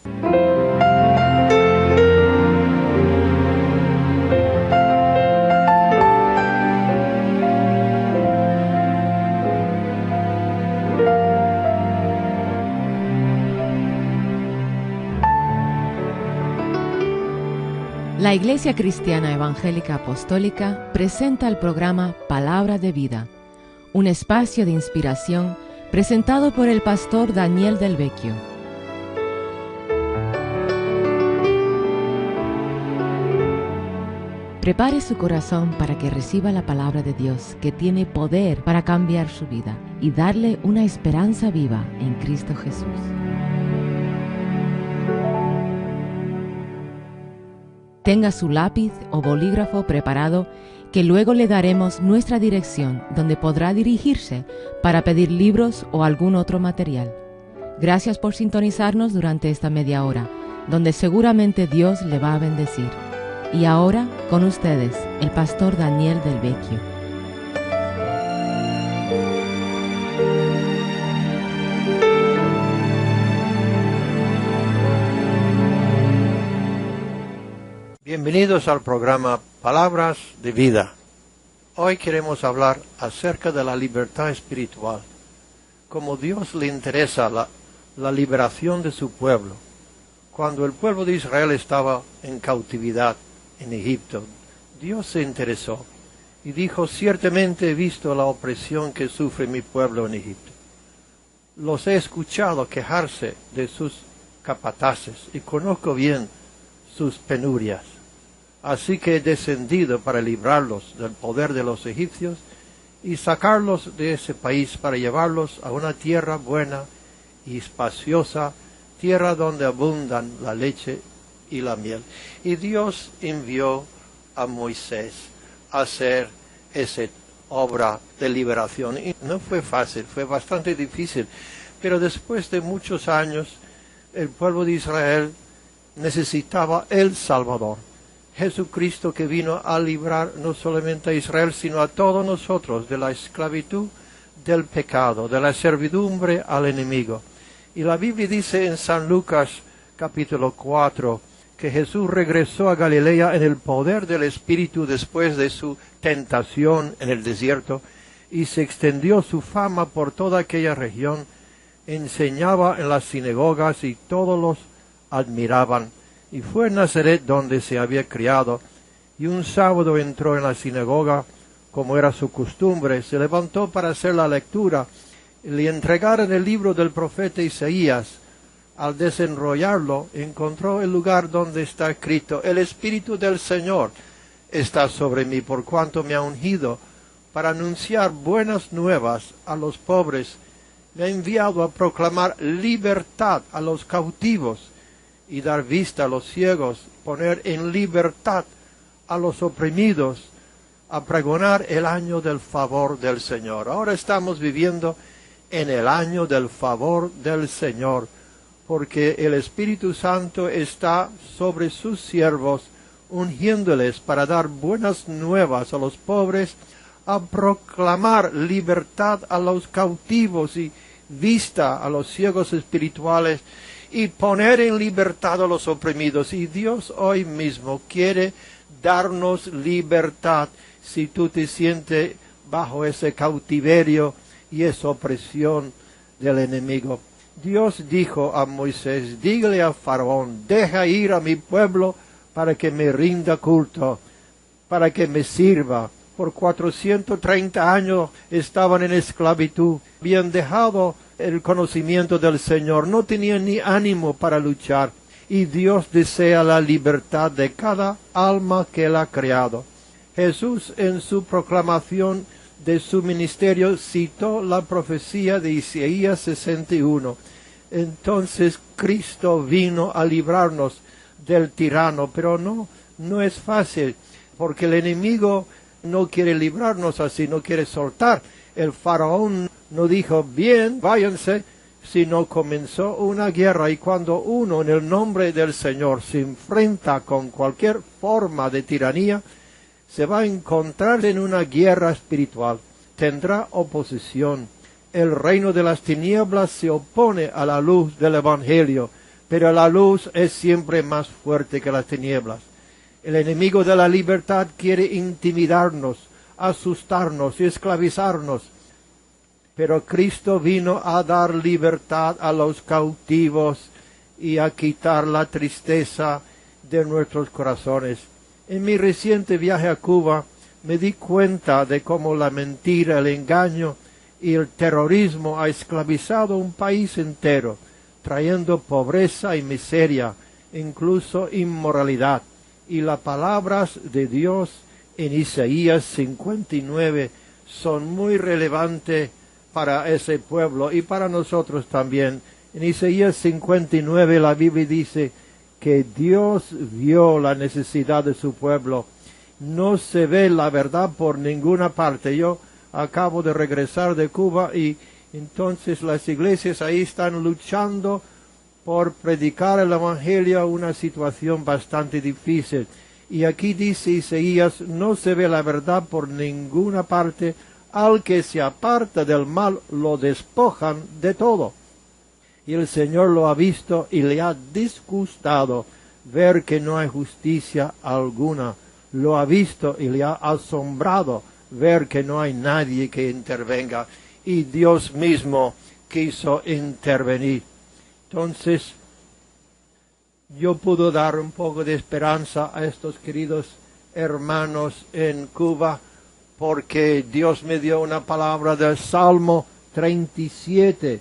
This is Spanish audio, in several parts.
La Iglesia Cristiana Evangélica Apostólica presenta el programa Palabra de Vida, un espacio de inspiración presentado por el pastor Daniel Del Vecchio. Prepare su corazón para que reciba la palabra de Dios, que tiene poder para cambiar su vida y darle una esperanza viva en Cristo Jesús. Tenga su lápiz o bolígrafo preparado, que luego le daremos nuestra dirección donde podrá dirigirse para pedir libros o algún otro material. Gracias por sintonizarnos durante esta media hora, donde seguramente Dios le va a bendecir. Y ahora, con ustedes, el pastor Daniel Del Vecchio. Bienvenidos al programa Palabras de Vida. Hoy queremos hablar acerca de la libertad espiritual. Como Dios le interesa la liberación de su pueblo. Cuando el pueblo de Israel estaba en cautividad en Egipto, Dios se interesó y dijo: ciertamente he visto la opresión que sufre mi pueblo en Egipto. Los he escuchado quejarse de sus capataces y conozco bien sus penurias. Así que he descendido para librarlos del poder de los egipcios y sacarlos de ese país para llevarlos a una tierra buena y espaciosa, tierra donde abundan la leche y la miel. Y Dios envió a Moisés a hacer esa obra de liberación. Y no fue fácil, fue bastante difícil, pero después de muchos años el pueblo de Israel necesitaba el Salvador. Jesucristo, que vino a librar no solamente a Israel, sino a todos nosotros de la esclavitud del pecado, de la servidumbre al enemigo. Y la Biblia dice en San Lucas capítulo 4 que Jesús regresó a Galilea en el poder del Espíritu después de su tentación en el desierto, y se extendió su fama por toda aquella región. Enseñaba en las sinagogas y todos los admiraban. Y fue en Nazaret donde se había criado, y un sábado entró en la sinagoga, como era su costumbre, se levantó para hacer la lectura, y le entregaron el libro del profeta Isaías. Al desenrollarlo, encontró el lugar donde está escrito: el Espíritu del Señor está sobre mí, por cuanto me ha ungido para anunciar buenas nuevas a los pobres, me ha enviado a proclamar libertad a los cautivos, y dar vista a los ciegos, poner en libertad a los oprimidos, a pregonar el año del favor del Señor. Ahora estamos viviendo en el año del favor del Señor, porque el Espíritu Santo está sobre sus siervos, ungiéndoles para dar buenas nuevas a los pobres, a proclamar libertad a los cautivos y vista a los ciegos espirituales, y poner en libertad a los oprimidos. Y Dios hoy mismo quiere darnos libertad si tú te sientes bajo ese cautiverio y esa opresión del enemigo. Dios dijo a Moisés: dígale a Faraón, deja ir a mi pueblo para que me rinda culto, para que me sirva. Por 430 años estaban en esclavitud, habían dejado el conocimiento del Señor, no tenían ni ánimo para luchar, y Dios desea la libertad de cada alma que Él ha creado. Jesús, en su proclamación de su ministerio, citó la profecía de Isaías 61. Entonces Cristo vino a librarnos del tirano, pero no es fácil, porque el enemigo no quiere librarnos así, no quiere soltar. El faraón no dijo: bien, váyanse, sino comenzó una guerra. Y cuando uno en el nombre del Señor se enfrenta con cualquier forma de tiranía, se va a encontrar en una guerra espiritual. Tendrá oposición. El reino de las tinieblas se opone a la luz del Evangelio, pero la luz es siempre más fuerte que las tinieblas. El enemigo de la libertad quiere intimidarnos, asustarnos y esclavizarnos, pero Cristo vino a dar libertad a los cautivos y a quitar la tristeza de nuestros corazones. En mi reciente viaje a Cuba me di cuenta de cómo la mentira, el engaño y el terrorismo ha esclavizado un país entero, trayendo pobreza y miseria, incluso inmoralidad. Y las palabras de Dios en Isaías 59 son muy relevantes para ese pueblo y para nosotros también. En Isaías 59 la Biblia dice que Dios vio la necesidad de su pueblo. No se ve la verdad por ninguna parte. Yo acabo de regresar de Cuba y entonces las iglesias ahí están luchando por predicar el Evangelio, una situación bastante difícil. Y aquí dice Isaías, no se ve la verdad por ninguna parte, al que se aparta del mal lo despojan de todo. Y el Señor lo ha visto y le ha disgustado ver que no hay justicia alguna. Lo ha visto y le ha asombrado ver que no hay nadie que intervenga. Y Dios mismo quiso intervenir. Entonces, yo puedo dar un poco de esperanza a estos queridos hermanos en Cuba, porque Dios me dio una palabra del Salmo 37.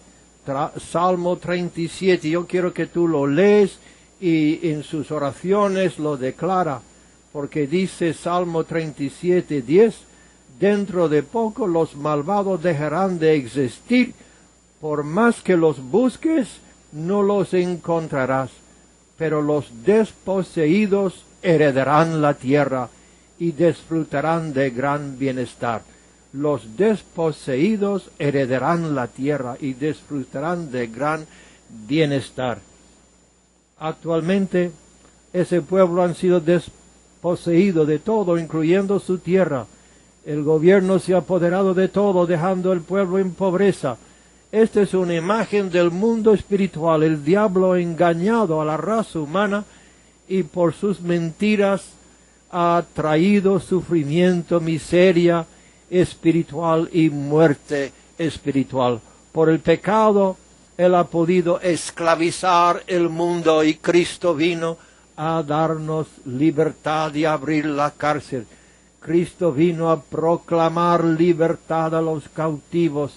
Salmo 37, yo quiero que tú lo lees y en sus oraciones lo declara, porque dice Salmo 37, 10, dentro de poco los malvados dejarán de existir, por más que los busques, no los encontrarás, pero los desposeídos heredarán la tierra y disfrutarán de gran bienestar. Los desposeídos heredarán la tierra y disfrutarán de gran bienestar. Actualmente, ese pueblo han sido desposeído de todo, incluyendo su tierra. El gobierno se ha apoderado de todo, dejando el pueblo en pobreza. Esta es una imagen del mundo espiritual. El diablo ha engañado a la raza humana y por sus mentiras ha traído sufrimiento, miseria espiritual y muerte espiritual. Por el pecado, él ha podido esclavizar el mundo y Cristo vino a darnos libertad y abrir la cárcel. Cristo vino a proclamar libertad a los cautivos,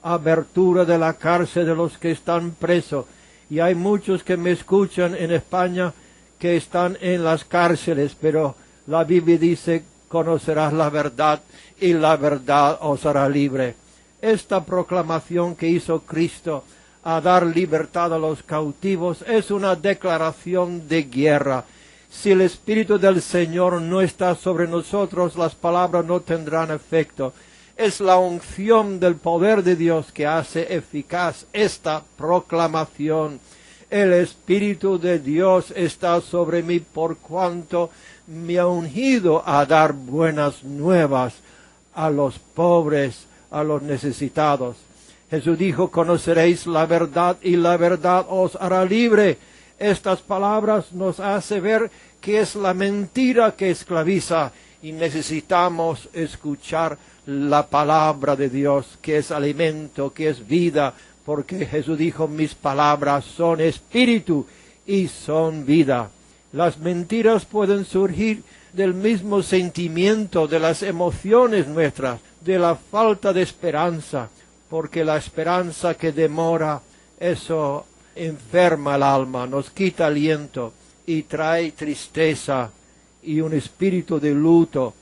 abertura de la cárcel de los que están presos. Y hay muchos que me escuchan en España que están en las cárceles, pero la Biblia dice, conocerás la verdad y la verdad os hará libre. Esta proclamación que hizo Cristo a dar libertad a los cautivos es una declaración de guerra. Si el Espíritu del Señor no está sobre nosotros, las palabras no tendrán efecto. Es la unción del poder de Dios que hace eficaz esta proclamación. El Espíritu de Dios está sobre mí por cuanto me ha ungido a dar buenas nuevas a los pobres, a los necesitados. Jesús dijo, conoceréis la verdad y la verdad os hará libre. Estas palabras nos hacen ver que es la mentira que esclaviza y necesitamos escuchar la palabra de Dios, que es alimento, que es vida, porque Jesús dijo, mis palabras son espíritu y son vida. Las mentiras pueden surgir del mismo sentimiento, de las emociones nuestras, de la falta de esperanza, porque la esperanza que demora, eso enferma el alma, nos quita aliento y trae tristeza y un espíritu de luto.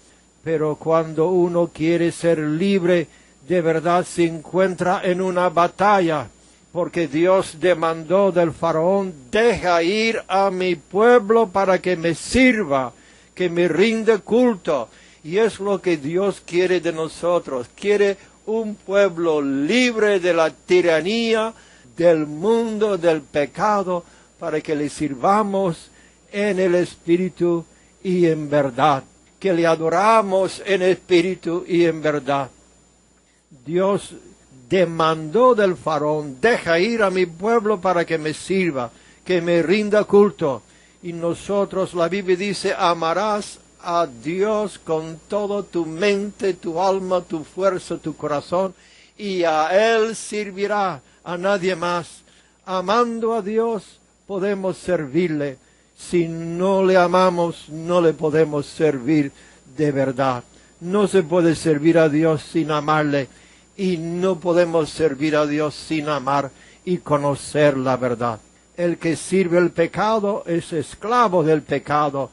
Pero cuando uno quiere ser libre, de verdad se encuentra en una batalla, porque Dios demandó del faraón, deja ir a mi pueblo para que me sirva, que me rinde culto. Y es lo que Dios quiere de nosotros. Quiere un pueblo libre de la tiranía, del mundo, del pecado, para que le sirvamos en el Espíritu y en verdad. Que le adoramos en espíritu y en verdad. Dios demandó del faraón, deja ir a mi pueblo para que me sirva, que me rinda culto. Y nosotros, la Biblia dice, amarás a Dios con toda tu mente, tu alma, tu fuerza, tu corazón, y a Él servirá, a nadie más. Amando a Dios podemos servirle. Si no le amamos, no le podemos servir de verdad. No se puede servir a Dios sin amarle, y no podemos servir a Dios sin amar y conocer la verdad. El que sirve el pecado es esclavo del pecado,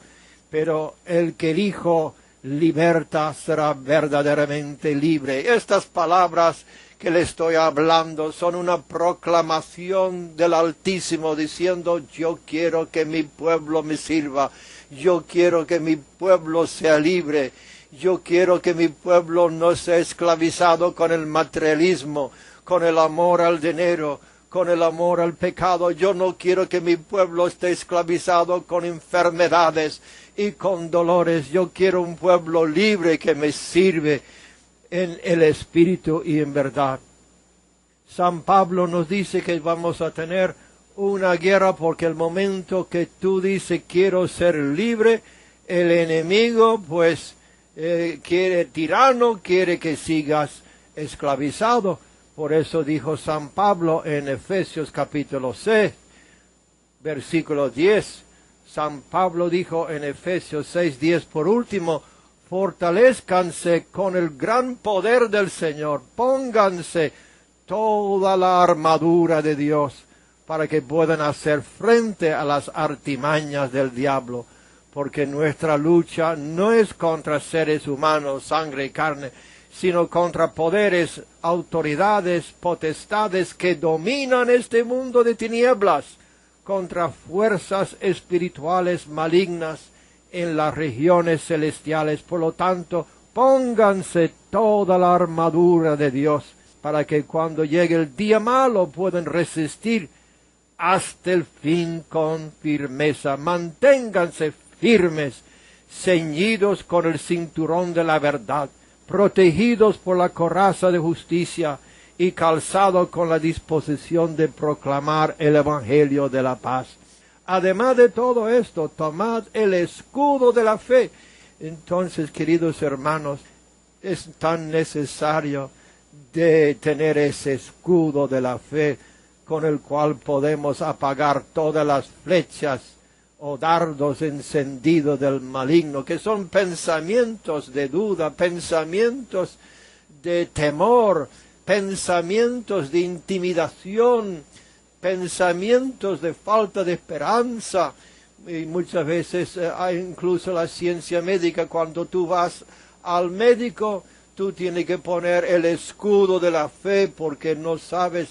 pero el que el Hijo liberta será verdaderamente libre. Estas palabras que le estoy hablando son una proclamación del Altísimo diciendo: yo quiero que mi pueblo me sirva, yo quiero que mi pueblo sea libre, yo quiero que mi pueblo no sea esclavizado con el materialismo, con el amor al dinero, con el amor al pecado. Yo no quiero que mi pueblo esté esclavizado con enfermedades y con dolores. Yo quiero un pueblo libre que me sirve en el Espíritu y en verdad. San Pablo nos dice que vamos a tener una guerra porque el momento que tú dices quiero ser libre, el enemigo pues tirano quiere que sigas esclavizado. Por eso dijo San Pablo en Efesios capítulo 6, versículo 10. San Pablo dijo en Efesios 6:10, por último, fortalezcanse con el gran poder del Señor, pónganse toda la armadura de Dios para que puedan hacer frente a las artimañas del diablo, porque nuestra lucha no es contra seres humanos, sangre y carne, sino contra poderes, autoridades, potestades que dominan este mundo de tinieblas, contra fuerzas espirituales malignas en las regiones celestiales. Por lo tanto, pónganse toda la armadura de Dios, para que cuando llegue el día malo puedan resistir hasta el fin con firmeza. Manténganse firmes, ceñidos con el cinturón de la verdad, protegidos por la coraza de justicia y calzados con la disposición de proclamar el Evangelio de la paz. Además de todo esto, tomad el escudo de la fe. Entonces, queridos hermanos, es tan necesario de tener ese escudo de la fe con el cual podemos apagar todas las flechas o dardos encendidos del maligno, que son pensamientos de duda, pensamientos de temor, pensamientos de intimidación, pensamientos de falta de esperanza. Y muchas veces hay incluso la ciencia médica, cuando tú vas al médico, tú tienes que poner el escudo de la fe porque no sabes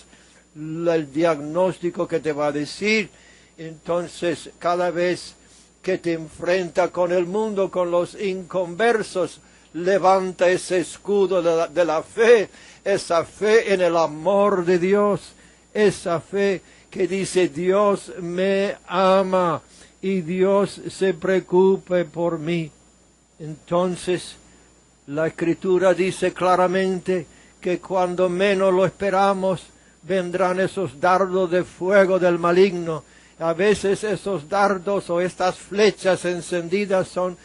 el diagnóstico que te va a decir. Entonces, cada vez que te enfrenta con el mundo, con los inconversos, levanta ese escudo de la fe, esa fe en el amor de Dios, esa fe que dice Dios me ama y Dios se preocupe por mí. Entonces, la Escritura dice claramente que cuando menos lo esperamos, vendrán esos dardos de fuego del maligno. A veces esos dardos o estas flechas encendidas son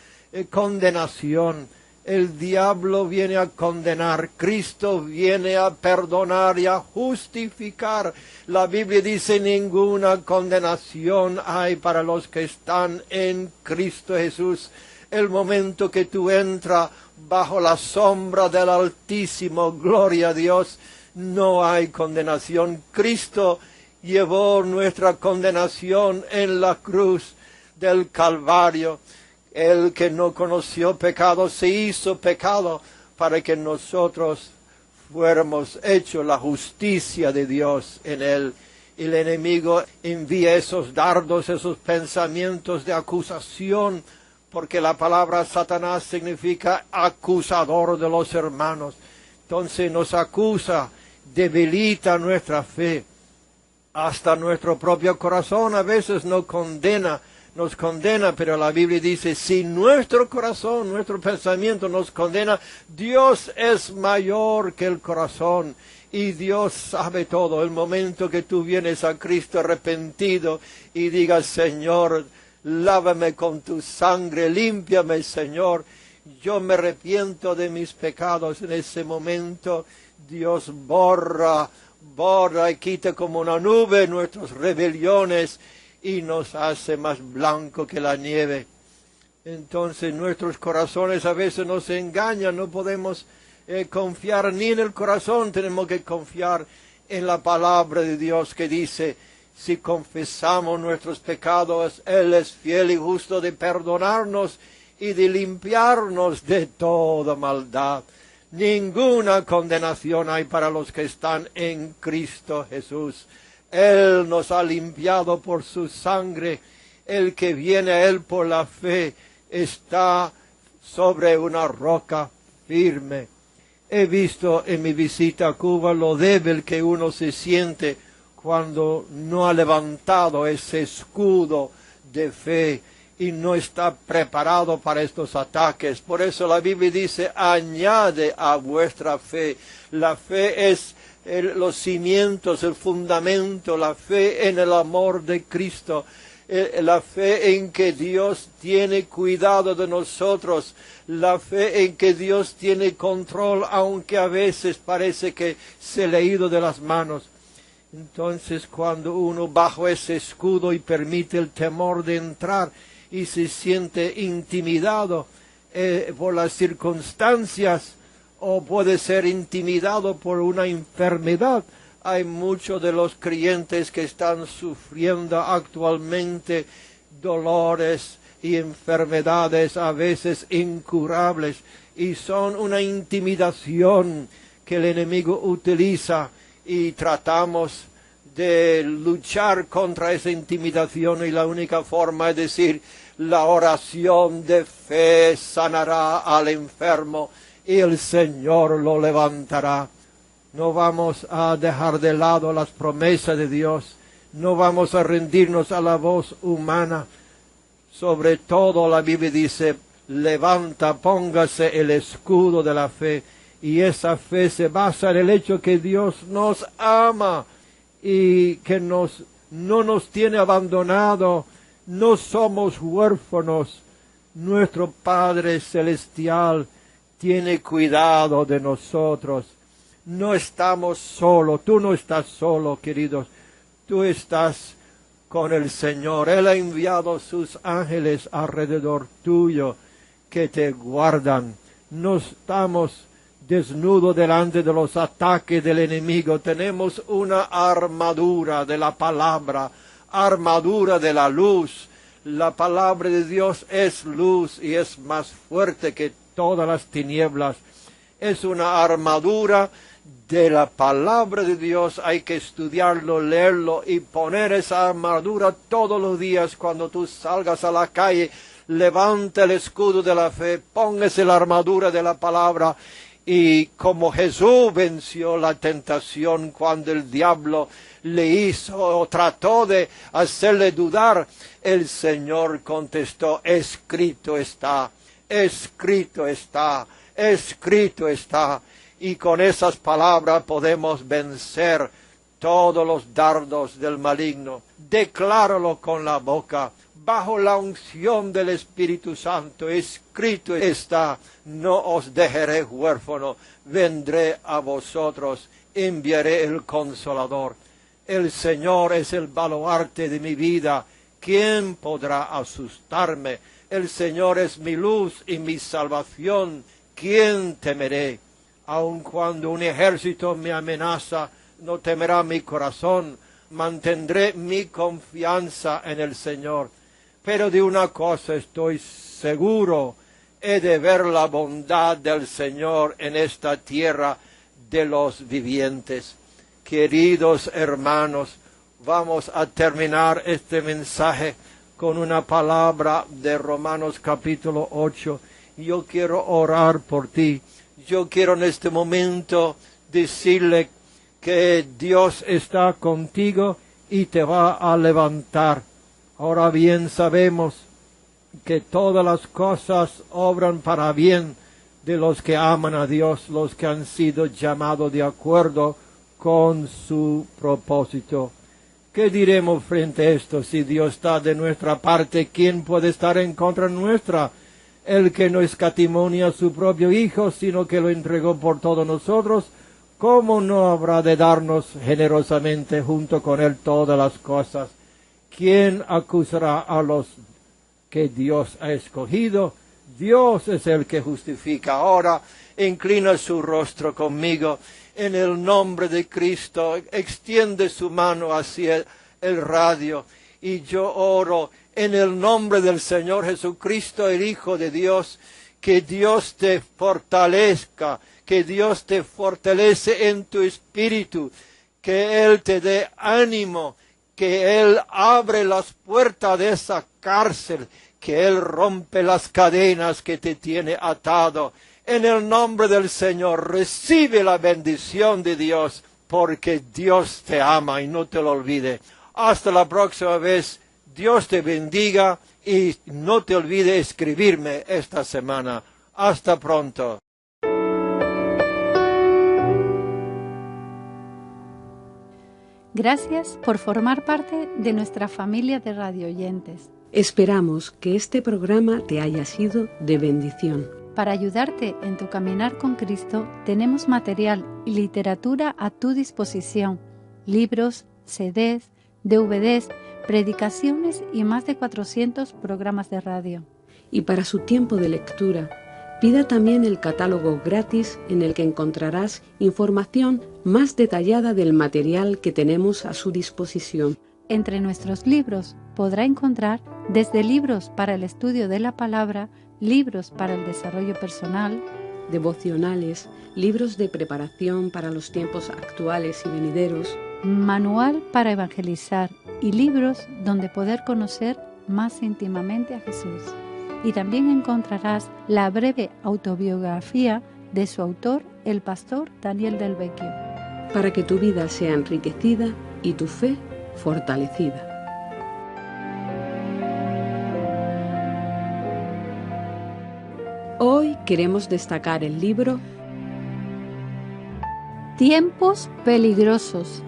condenación. El diablo viene a condenar, Cristo viene a perdonar y a justificar. La Biblia dice: ninguna condenación hay para los que están en Cristo Jesús. El momento que tú entras bajo la sombra del Altísimo, gloria a Dios, no hay condenación. Cristo llevó nuestra condenación en la cruz del Calvario. El que no conoció pecado se hizo pecado para que nosotros fuéramos hechos la justicia de Dios en él. El enemigo envía esos dardos, esos pensamientos de acusación, porque la palabra Satanás significa acusador de los hermanos. Entonces nos acusa, debilita nuestra fe. Hasta nuestro propio corazón a veces nos condena, pero la Biblia dice: si nuestro corazón, nuestro pensamiento nos condena, Dios es mayor que el corazón Y Dios sabe todo. El momento que tú vienes a Cristo arrepentido y digas, Señor, lávame con tu sangre, límpiame, Señor. Yo me arrepiento de mis pecados. En ese momento Dios borra y quita como una nube nuestras rebeliones y nos hace más blanco que la nieve. Entonces nuestros corazones a veces nos engañan, no podemos confiar ni en el corazón, tenemos que confiar en la palabra de Dios que dice, si confesamos nuestros pecados, Él es fiel y justo de perdonarnos y de limpiarnos de toda maldad. Ninguna condenación hay para los que están en Cristo Jesús. Él nos ha limpiado por su sangre. El que viene a Él por la fe está sobre una roca firme. He visto en mi visita a Cuba lo débil que uno se siente cuando no ha levantado ese escudo de fe y no está preparado para estos ataques. Por eso la Biblia dice, añade a vuestra fe. La fe es los cimientos, el fundamento, la fe en el amor de Cristo, la fe en que Dios tiene cuidado de nosotros, la fe en que Dios tiene control, aunque a veces parece que se le ha ido de las manos. Entonces, cuando uno bajo ese escudo y permite el temor de entrar y se siente intimidado por las circunstancias, o puede ser intimidado por una enfermedad. Hay muchos de los creyentes que están sufriendo actualmente dolores y enfermedades a veces incurables, y son una intimidación que el enemigo utiliza, y tratamos de luchar contra esa intimidación, y la única forma es decir, la oración de fe sanará al enfermo y el Señor lo levantará. No vamos a dejar de lado las promesas de Dios, no vamos a rendirnos a la voz humana. Sobre todo la Biblia dice, levanta, póngase el escudo de la fe, y esa fe se basa en el hecho que Dios nos ama y que no nos tiene abandonado, no somos huérfanos. Nuestro Padre Celestial tiene cuidado de nosotros. No estamos solos, tú no estás solo, queridos, tú estás con el Señor. Él ha enviado sus ángeles alrededor tuyo que te guardan. No estamos desnudos delante de los ataques del enemigo. Tenemos una armadura de la palabra, armadura de la luz. La palabra de Dios es luz y es más fuerte que todas las tinieblas. Es una armadura de la palabra de Dios. Hay que estudiarlo, leerlo y poner esa armadura todos los días. Cuando tú salgas a la calle, levanta el escudo de la fe, póngase la armadura de la palabra. Y como Jesús venció la tentación cuando el diablo le hizo o trató de hacerle dudar, el Señor contestó, escrito está, escrito está, escrito está. Y con esas palabras podemos vencer todos los dardos del maligno. Decláralo con la boca, bajo la unción del Espíritu Santo. Escrito está, no os dejaré huérfano, vendré a vosotros, enviaré el Consolador. El Señor es el baluarte de mi vida, ¿quién podrá asustarme? El Señor es mi luz y mi salvación, ¿quién temeré? Aun cuando un ejército me amenaza, no temerá mi corazón, mantendré mi confianza en el Señor. Pero de una cosa estoy seguro, he de ver la bondad del Señor en esta tierra de los vivientes. Queridos hermanos, vamos a terminar este mensaje con una palabra de Romanos capítulo 8. Yo quiero orar por ti. Yo quiero en este momento decirle que Dios está contigo y te va a levantar. Ahora bien sabemos que todas las cosas obran para bien de los que aman a Dios, los que han sido llamados de acuerdo con su propósito. ¿Qué diremos frente a esto? Si Dios está de nuestra parte, ¿quién puede estar en contra nuestra? El que no escatimó a su propio Hijo, sino que lo entregó por todos nosotros, ¿cómo no habrá de darnos generosamente junto con Él todas las cosas? ¿Quién acusará a los que Dios ha escogido? Dios es el que justifica. Ahora inclina su rostro conmigo. En el nombre de Cristo, extiende su mano hacia el radio y yo oro en el nombre del Señor Jesucristo, el Hijo de Dios, que Dios te fortalezca, que Dios te fortalece en tu espíritu, que Él te dé ánimo, que Él abre las puertas de esa cárcel, que Él rompe las cadenas que te tiene atado. En el nombre del Señor, recibe la bendición de Dios, porque Dios te ama y no te lo olvide. Hasta la próxima vez, Dios te bendiga y no te olvide escribirme esta semana. Hasta pronto. Gracias por formar parte de nuestra familia de radioyentes. Esperamos que este programa te haya sido de bendición. Para ayudarte en tu caminar con Cristo, tenemos material y literatura a tu disposición, libros, CDs, DVDs, predicaciones y más de 400 programas de radio. Y para su tiempo de lectura, pida también el catálogo gratis en el que encontrarás información más detallada del material que tenemos a su disposición. Entre nuestros libros podrá encontrar desde libros para el estudio de la palabra, libros para el desarrollo personal, devocionales, libros de preparación para los tiempos actuales y venideros, manual para evangelizar y libros donde poder conocer más íntimamente a Jesús. Y también encontrarás la breve autobiografía de su autor, el pastor Daniel Del Vecchio, para que tu vida sea enriquecida y tu fe fortalecida. Hoy queremos destacar el libro Tiempos peligrosos.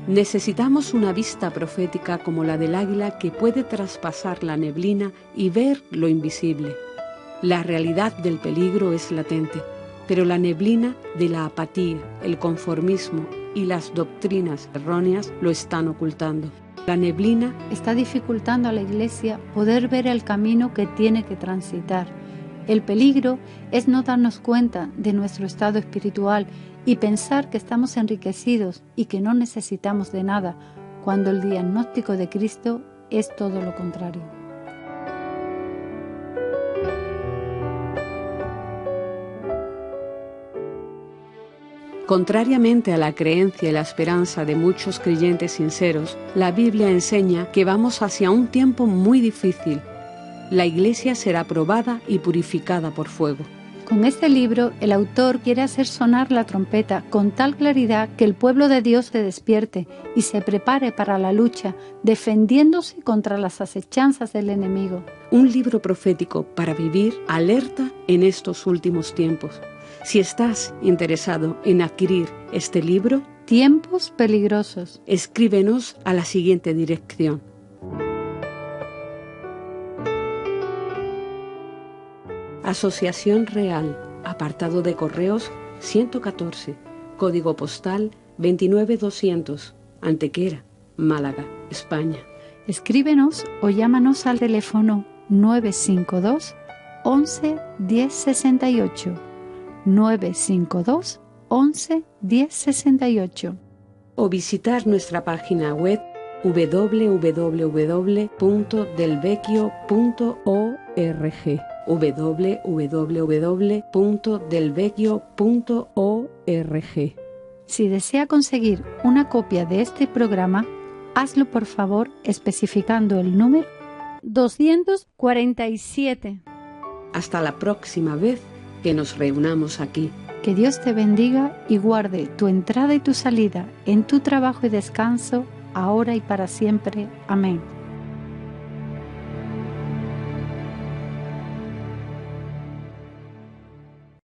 Necesitamos una vista profética como la del águila que puede traspasar la neblina y ver lo invisible. La realidad del peligro es latente, pero la neblina de la apatía, el conformismo y las doctrinas erróneas lo están ocultando. La neblina está dificultando a la Iglesia poder ver el camino que tiene que transitar. El peligro es no darnos cuenta de nuestro estado espiritual y pensar que estamos enriquecidos y que no necesitamos de nada, cuando el diagnóstico de Cristo es todo lo contrario. Contrariamente a la creencia y la esperanza de muchos creyentes sinceros, la Biblia enseña que vamos hacia un tiempo muy difícil. La Iglesia será probada y purificada por fuego. Con este libro, el autor quiere hacer sonar la trompeta con tal claridad que el pueblo de Dios se despierte y se prepare para la lucha, defendiéndose contra las acechanzas del enemigo. Un libro profético para vivir alerta en estos últimos tiempos. Si estás interesado en adquirir este libro, Tiempos peligrosos, escríbenos a la siguiente dirección: Asociación Real, apartado de correos 114, código postal 29200, Antequera, Málaga, España. Escríbenos o llámanos al teléfono 952 11 10 68, 952 11 10 68. O visitar nuestra página web www.delvecchio.org www.delvecchio.org. Si desea conseguir una copia de este programa, hazlo por favor especificando el número 247. Hasta la próxima vez que nos reunamos aquí. Que Dios te bendiga y guarde tu entrada y tu salida en tu trabajo y descanso, ahora y para siempre. Amén.